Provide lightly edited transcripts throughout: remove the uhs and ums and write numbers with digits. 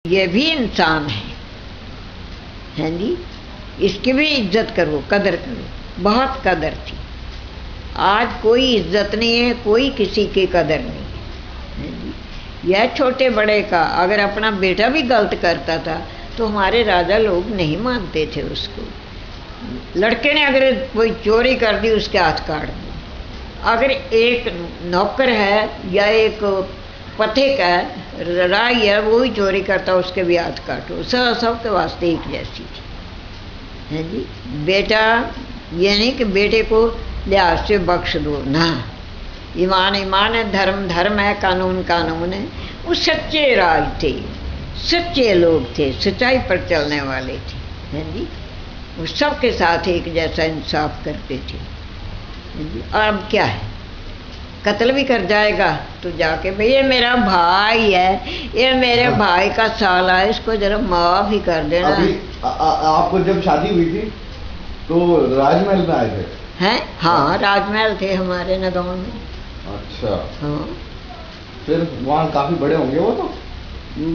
ये भी इंसान है जी, इसकी भी इज्जत करो, कदर करो। बहुत कदर थी, आज कोई इज्जत नहीं है, कोई किसी की कदर नहीं है जी। यह छोटे बड़े का अगर अपना बेटा भी गलत करता था तो हमारे राजा लोग नहीं मानते थे उसको। लड़के ने अगर कोई चोरी कर दी उसके हाथ काट दो। अगर एक नौकर है या एक पथिक है, राय है, वो ही चोरी करता उसके भी हाथ काटो। सबके वास्ते एक जैसी थी है जी। बेटा ये नहीं कि बेटे को लिहाज से बख्श दो ना, ईमान ईमान है, धर्म धर्म है, कानून कानून है। वो सच्चे राज थे, सच्चे लोग थे, सच्चाई पर चलने वाले थे है जी। वो सबके साथ एक जैसा इंसाफ करते थे है जी। और अब क्या है, कत्ल भी कर जाएगा तो जाके भाई ये मेरा भाई है, ये मेरे भाई का साला है, इसको जरा माफ ही कर देना। अभी आपको जब शादी हुई थी तो राजमहल में आए थे? हैं? हाँ, राजमहल थे हमारे नदौन में। अच्छा। हाँ, फिर वहाँ काफी बड़े होंगे वो तो?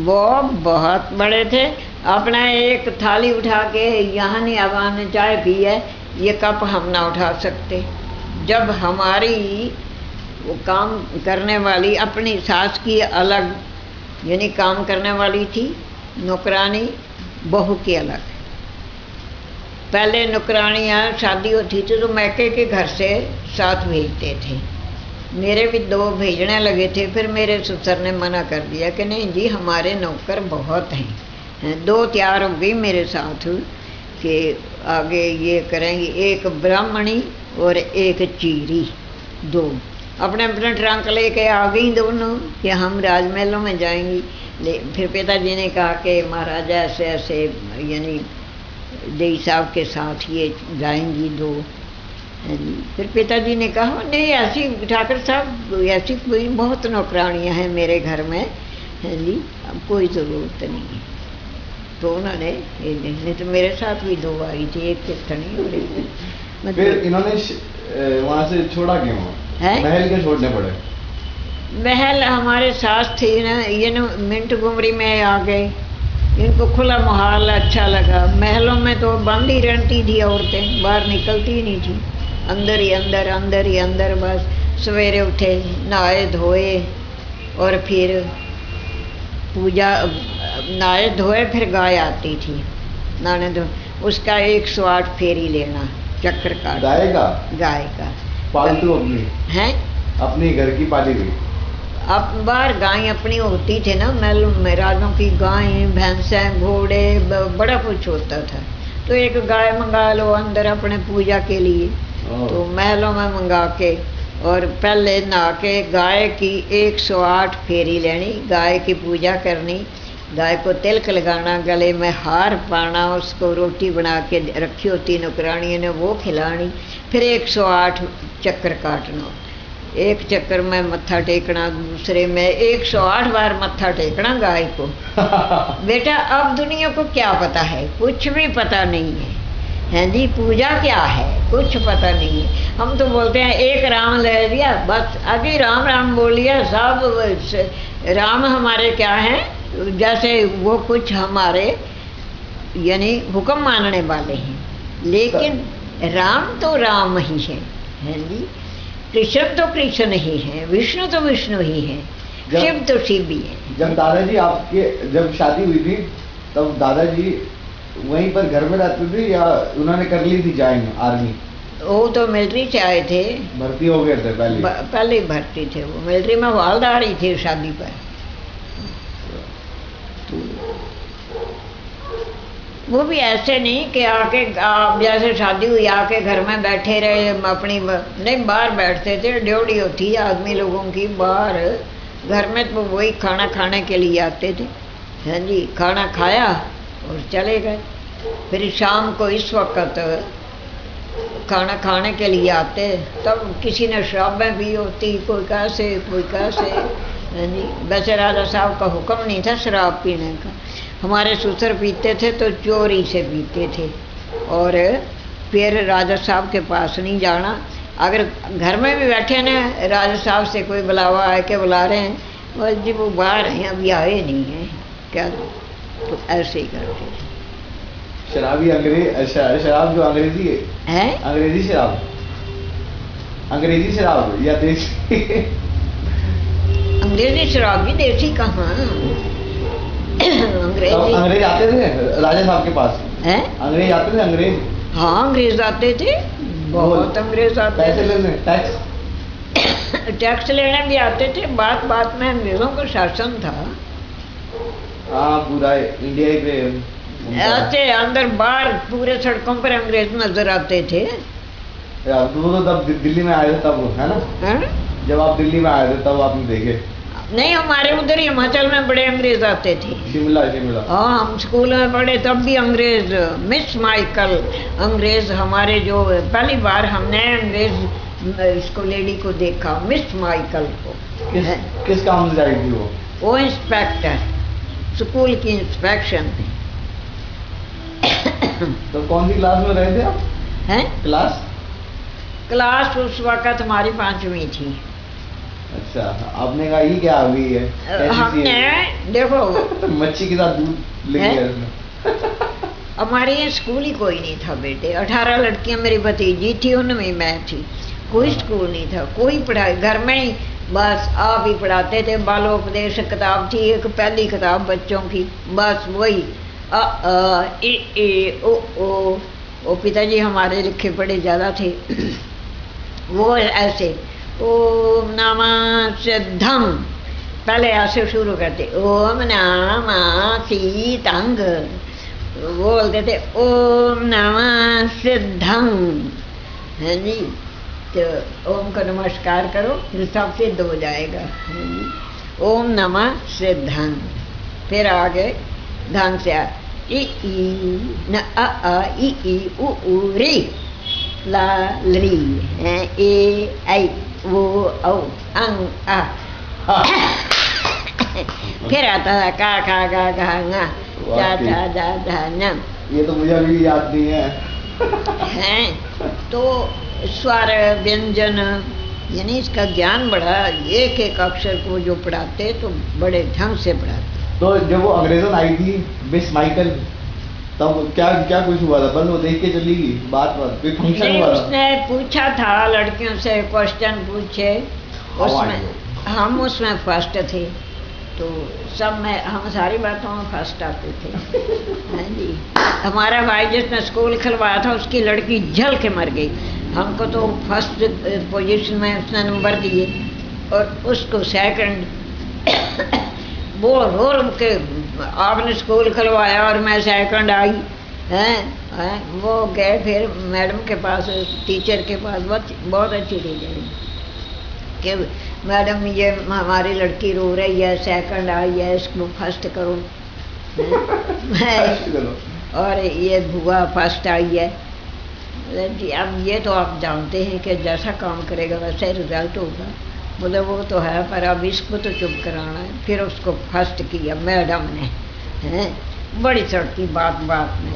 वो बहुत बड़े थे। अपना एक थाली उठा के यहाँ नहीं, अब हमने चाय पी है, ये कप हम ना उठा सकते। जब हमारी वो काम करने वाली अपनी सास की अलग, यानी काम करने वाली थी, नौकरानी बहू की अलग। पहले नौकरानियाँ शादी होती थी तो मैके के घर से साथ भेजते थे। मेरे भी 2 भेजने लगे थे, फिर मेरे ससुर ने मना कर दिया कि नहीं जी, हमारे नौकर बहुत हैं। 2 तैयार हो गई मेरे साथ कि आगे ये करेंगी, एक ब्राह्मणी और एक चीरी, 2 अपने अपने ट्रंक लेके आ गई दोनों कि हम राजमहलों में जाएंगी। फिर पिताजी ने कहा कि महाराजा ऐसे ऐसे यानी देई साहब के साथ ये जाएंगी 2। फिर पिताजी ने कहा नहीं, ऐसी ठाकर साहब ऐसी कोई बहुत नौकरानियाँ हैं मेरे घर में है जी, अब कोई ज़रूरत नहीं है। तो उन्होंने नहीं तो मेरे साथ भी 2 आई थी, एक कितनी और एक। फिर इन्होंने वहाँ से छोड़ा क्यों है? महल के छोड़ने पड़े? महल हमारे साथ थी ना, ये ना मिंट गुमरी में आ गए, इनको खुला माहौल अच्छा लगा। महलों में तो बंद ही रहती थी औरतें, बाहर निकलती ही नहीं थी, अंदर ही अंदर, अंदर ही अंदर। बस सवेरे उठे, नहाए धोए और फिर पूजा, नहाए धोए फिर गाय आती थी नहाने धो, उसका 108 फेरी लेना, चक्कर काट। गाय का पालतू अपनी है, अपनी घर की पाली हुई। अब बाहर गाय अपनी होती थी ना, महल में राजों की गाय भैंसें घोड़े बड़ा कुछ होता था। तो एक गाय मंगा लो अंदर अपने पूजा के लिए, तो महलों में मंगा के और पहले नहा के गाय की 108 फेरी लेनी, गाय की पूजा करनी, गाय को तिलक लगाना, गले में हार पाना, उसको रोटी बना के रखी होती नौकरानी ने वो खिलानी, फिर 108 चक्कर काटना। एक चक्कर में मत्था टेकना, दूसरे में 108 बार मत्था टेकना गाय को। बेटा अब दुनिया को क्या पता है, कुछ भी पता नहीं है जी। पूजा क्या है कुछ पता नहीं है। हम तो बोलते हैं एक राम ले लिया, बस अभी राम राम बोलिए सब। राम हमारे क्या हैं, जैसे वो कुछ हमारे यानी हुक्म मानने वाले हैं, लेकिन राम तो राम ही है जी। कृष्ण तो कृष्ण ही है, विष्णु तो विष्णु ही है, शिव तो शिव ही है। जब दादाजी आपके जब शादी हुई थी तब दादाजी वहीं पर घर में रहते थे या उन्होंने कर ली थी ज्वाइन आर्मी? वो तो मिलिट्री से आए थे, भर्ती हो गए थे पहले ही भर्ती थे। वो मिलिट्री में हवलदार ही थे शादी पर। तो वो भी ऐसे नहीं कि आके जैसे शादी हुई आके घर में बैठे रहे अपनी, नहीं बाहर बैठते थे। ड्यूटी होती है आदमी लोगों की बाहर, घर में तो वही खाना खाने के लिए आते थे हाँ जी। खाना खाया और चले गए। फिर शाम को इस वक्त खाना खाने के लिए आते, तब किसी ने शराबें भी होती, कोई कैसे कोई कैसे हाँ जी। वैसे राजा साहब का हुक्म नहीं था शराब पीने का। हमारे ससुर पीते थे तो चोरी से पीते थे, और फिर राजा साहब के पास नहीं जाना। अगर घर में भी बैठे ना, राजा साहब से कोई बुलावा आए के बुला रहे हैं, बस जी वो बाहर हैं अभी आए नहीं हैं, क्या तो ऐसे ही करते थे। शराबी अंग्रेज शराब जो अंग्रेजी है अंग्रेजी शराब, अंग्रेजी शराब या देसी? अंग्रेजी शराब भी देसी कहाँ। अंग्रेजी अंग्रेज आते थे राजा साहब के पास? है अंग्रेज आते थे? अंग्रेज? हाँ अंग्रेज आते थे, बहुत अंग्रेज आते पैसे थे। लेने, टैक्स? टैक्स लेने भी आते थे। बात बात में अंग्रेजों का शासन था। हाँ, पूरा इंडिया ही पे ऐसे अंदर बाहर पूरे सड़कों पर अंग्रेज नजर आते थे। यार, वो तो तब दिल्ली में आए थे तब, है ना? हैं? जब आप दिल्ली में आए थे तब आपने देखे? नहीं, हमारे उधर हिमाचल में बड़े अंग्रेज आते थे। शिमला शिमला? हाँ, हम स्कूल में पढ़े तब भी अंग्रेज। मिस माइकल अंग्रेज, हमारे जो पहली बार हमने अंग्रेज इसको लेडी को देखा, मिस माइकल को। किस काम से आई थी वो इंस्पेक्टर, स्कूल की इंस्पेक्शन में। तो कौन सी क्लास में रहे थे आप? हैं? क्लास उस वक्त हमारी 5वीं थी। अच्छा, आपने कहा ये क्या अभी है? कैसी सी हमने है? देखो मच्छी के साथ दूध ले गया उसने। हमारे यहाँ स्कूल ही कोई नहीं था बेटे। 18 लड़कियां मेरी भतीजी थी, उनमें मैं थी। कोई स्कूल नहीं था, कोई पढ़ाई, घर में ही बस आप ही पढ़ाते थे। बालोपदेश किताब थी एक, पहली किताब बच्चों की, बस वही अ ए ए ओ ओ। वो पिताजी हमारे लिखे पढ़े ज्यादा थे। वो ऐसे ओम नमः सिद्धम, पहले ऐसे शुरू करते, ओम नमः सीतंग, बोलते थे ओम नमः सिद्धम, है जी। तो ओम का नमस्कार करो, फिर सब सिद्ध हो जाएगा, है जी। ओम नमः सिद्धं, फिर आगे ढंग से इ न अ इ उ री ला ली ए ऐ वो औ अंग आ। फिर आता है का गा घा ङा जा जा जा धा न। ये तो मुझे अभी याद नहीं है। हैं तो स्वर व्यंजन, यानी इसका ज्ञान बड़ा, एक एक अक्षर को जो पढ़ाते तो बड़े ढंग से पढ़ाते। तो जब वो अंग्रेजों आई थी मिस माइकल, तब क्या क्या कुछ हुआ था? बस वो देख के चली गई? बात कोई फंक्शन हुआ था? उसने पूछा था लड़कियों से, क्वेश्चन पूछे, उसमें हम उसमें फर्स्ट थे। तो सब में हम सारी बातों में फर्स्ट आते थे। हाँ जी। हमारा भाई जिसने स्कूल खुलवाया था उसकी लड़की जल के मर गई। हमको तो फर्स्ट पोजीशन में उसने नंबर दिए और उसको सेकंड। वो रो के आपने स्कूल खुलवाया और मैं सेकंड आई, हैं? वो गए फिर मैडम के पास, टीचर के पास, बहुत अच्छी टीचर कि मैडम ये हमारी लड़की रो रही है, सेकंड आई है, इसको फर्स्ट करो। और ये बुआ फर्स्ट आई है। अब ये तो आप जानते हैं कि जैसा काम करेगा वैसा ही रिजल्ट होगा। बोले वो तो है, पर अब इसको तो चुप कराना है। फिर उसको फर्स्ट किया मैडम ने, हैं? बड़ी चढ़ती बात बात में।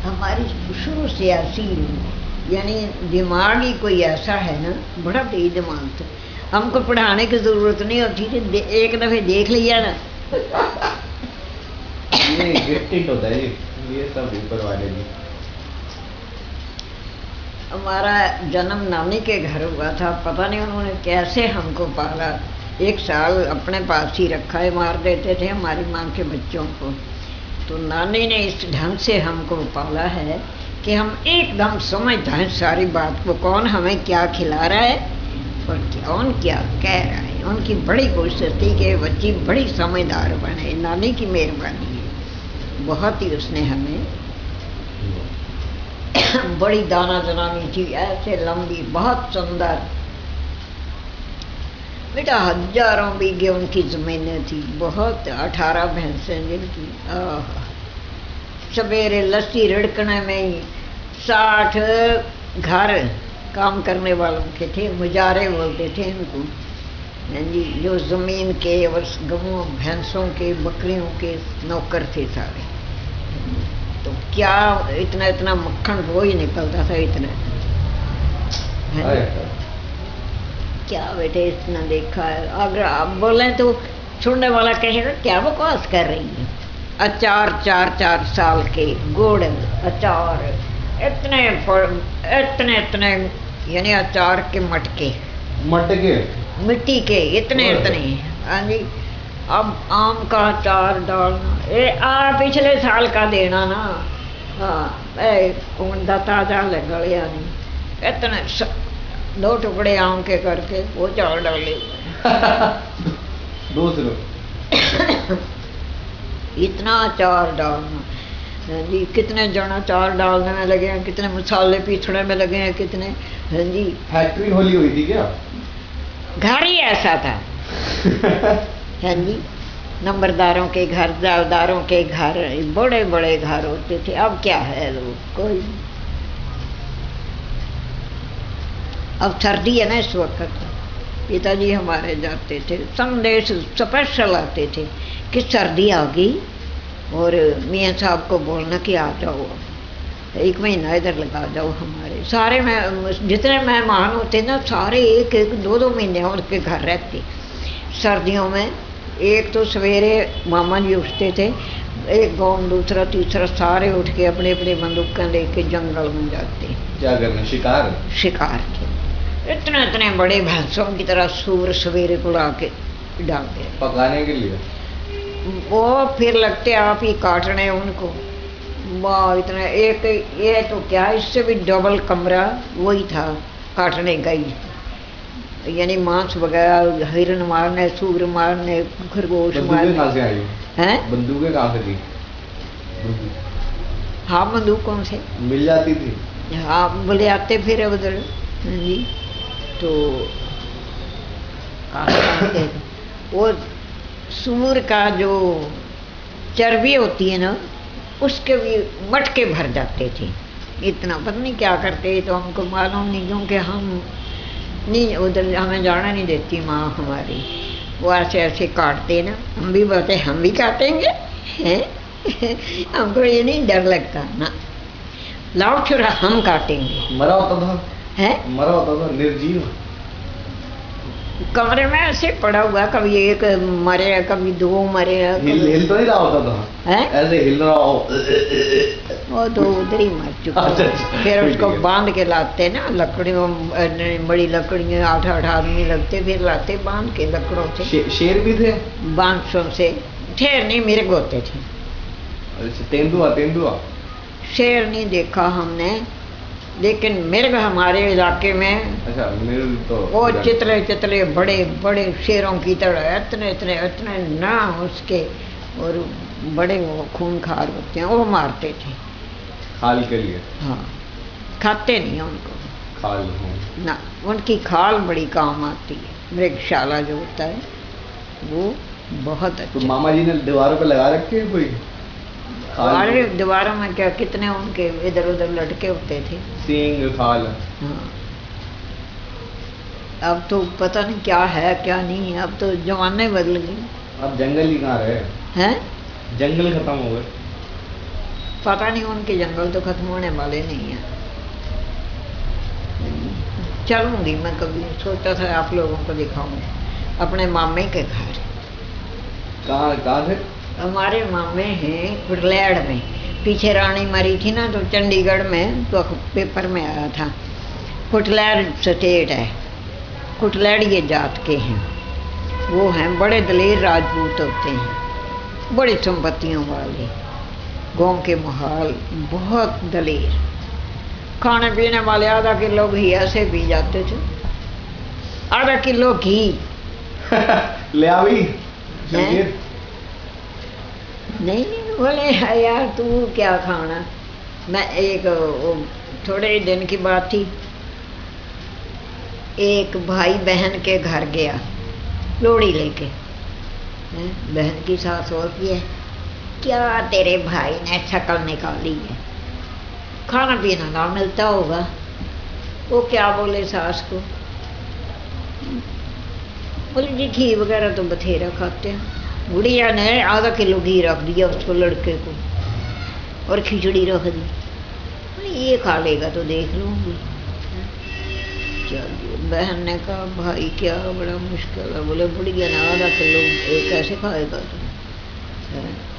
हमारी शुरू से ऐसी, यानी दिमाग ही कोई ऐसा है ना, बड़ा तेज दिमाग था। हमको पढ़ाने की जरूरत नहीं होती थी, एक दफे देख लिया ना। ये गिफ्टेड होता है ये सब ऊपर वाले भी। हमारा जन्म नानी के घर हुआ था, पता नहीं उन्होंने कैसे हमको पाला। 1 साल अपने पास ही रखा है, मार देते थे हमारी माँ के बच्चों को। तो नानी ने इस ढंग से हमको पाला है कि हम एकदम समझते हैं सारी बात को, कौन हमें क्या खिला रहा है और कौन क्या कह रहा है। उनकी बड़ी कोशिश थी कि बच्ची बड़ी समझदार बने। नानी की मेहरबानी है, बहुत ही उसने हमें बड़ी दाना जनानी थी, ऐसे लंबी, बहुत सुंदर। बेटा हजारों बीघे उनकी जमीनें थी, बहुत 18 भैंसें जिनकी। सवेरे लस्सी रिड़कने में ही 60 घर काम करने वालों के थे, मुजारे बोलते थे इनको, जी, जो जमीन के और गऊ भैंसों के बकरियों के नौकर थे सारे। तो क्या इतना इतना मक्खन रोज निकलता था, इतना। क्या बेटे इतना देखा है। अगर आप बोले तो सुनने वाला कहेगा क्या बकवास कर रही है। अचार 4-4 साल के गुड़ अचार, इतने इतने इतने यानी अचार के मटके, मटके मिट्टी के इतने इतने। हाँ जी। अब आम का अचार डालना, ये पिछले साल का देना ना। हाँ कौन दा ताजा गलिया नहीं, इतने 2 टुकड़े आम के करके वो चार डाले दूसरों इतना अचार डालना। हाँ जी। कितने जन अचार डालने में लगे हैं, कितने मसाले पीसने में लगे हैं, कितने। हाँ जी। फैक्ट्री खोली हुई थी क्या? घर ही ऐसा था। हाँ जी। नंबरदारों के घर, जालदारों के घर, बड़े बड़े घर होते थे। अब क्या है लोग कोई। अब सर्दी है ना इस वक्त, पिताजी हमारे जाते थे, संदेश स्पेशल आते थे कि सर्दी आ गई, और मियाँ साहब को बोलना कि आ जाओ 1 महीना इधर लगा जाओ हमारे। सारे जितने मेहमान होते ना सारे 1-2 महीने उनके घर रहते। सर्दियों में एक तो सवेरे मामा जी उठते थे, एक गाँव दूसरा तीसरा सारे उठ के अपने अपने बंदूकें लेके जंगल में जाते। क्या करना? शिकार? शिकार के इतने इतने बड़े भैंसों की तरह सूर सवेरे बुला के डालते पकाने के लिए। वो फिर लगते आप ही काटने उनको। वाह इतना एक ये तो क्या, इससे भी डबल कमरा वही था काटने गई, यानी मांस वगैरह, हिरन मारने, सूर मारने, खरगोश मारने। कहाँ से आई हैं? बंदूकें कहाँ से थी? हाँ बंदूकों से मिल जाती थी। हाँ बोले आते फिर उधर जी। तो वो सूर का जो चर्बी होती है ना, उसके भी मटके भर जाते थे। इतना पता नहीं क्या करते, तो हमको मालूम नहीं, क्योंकि हम नहीं उधर, हमें जाना नहीं देती माँ हमारी। वो ऐसे ऐसे काटते ना, हम भी बोलते हम भी काटेंगे हैं। हमको ये नहीं डर लगता ना, लाओ छुरा हम काटेंगे। मरा होता था? है मरा होता था निर्जीव? कमरे में ऐसे पड़ा हुआ, कभी एक मरे कभी 2 मरे। हिल तो नहीं रहा होता था? है ऐसे हिल रहा हो। वो तो उधर ही मर चुका। फिर उसको बांध के लाते ना, लकड़ियों बड़ी लकड़ियाँ 8-8 आदमी लगते, फिर लाते बांध के लकड़ों से। शेर भी थे? बांसों से। शेर नहीं, मिर्ग होते थे। अच्छा तेंदुआ? तेंदुआ शेर नहीं देखा हमने, लेकिन मिर्ग हमारे इलाके में। अच्छा मिर्ग तो वो चितले चितले बड़े बड़े शेरों की तरह, इतने इतने इतने ना उसके, और बड़े वो खूनखार होते हैं, वो मारते थे खाल के लिए। हाँ खाते नहीं उनको खाल ना, उनकी खाल बड़ी काम आती है। मृगशाला जो होता है वो बहुत अच्छा। तो मामा जी ने दीवारों पे लगा रखे हैं कोई? अरे दीवारों में क्या, कितने उनके इधर उधर लटके होते थे सींग खाल। हाँ अब तो पता नहीं क्या है क्या नहीं है, अब तो जमाने बदल गए। अब जंगल ही कहाँ रहे हैं? जंगल खत्म हो गए। पता नहीं, उनके जंगल तो खत्म होने वाले नहीं है। चलूंगी मैं कभी, सोचा था आप लोगों को दिखाऊंगी अपने मामे के घर। कहाँ थे? हमारे मामे हैं कुटलैड़ में। पीछे रानी मरी थी ना, तो चंडीगढ़ में तो पेपर में आया था। कुटलैड़ स्टेट है, कुटलैड़ ये जात के हैं। वो हैं बड़े दलेर राजपूत होते हैं, बड़ी संपत्तियों वाले, गाँव के माहौल बहुत दलेर। खाने पीने वाले आधा किलो घी ऐसे पी जाते थे, आधा किलो घी। ले आई नहीं बोले यार तू क्या खाना। मैं एक थोड़े ही दिन की बात थी, एक भाई बहन के घर गया लोड़ी लेके। बहन की सास होती है, क्या तेरे भाई ने शक्ल निकाली है, खाना पीना ना मिलता होगा। वो क्या बोले सास को, बोले जी घी वगैरह तो बथेरा खाते हैं। बुढ़िया ने आधा किलो घी रख दिया उसको, लड़के को, और खिचड़ी रख दी। ये खा लेगा तो देख लूंगी। चाहिए। बहन ने कहा भाई क्या बड़ा मुश्किल है। बोले बुढ़िया ने आधा किलो ये कैसे खाएगा तुम।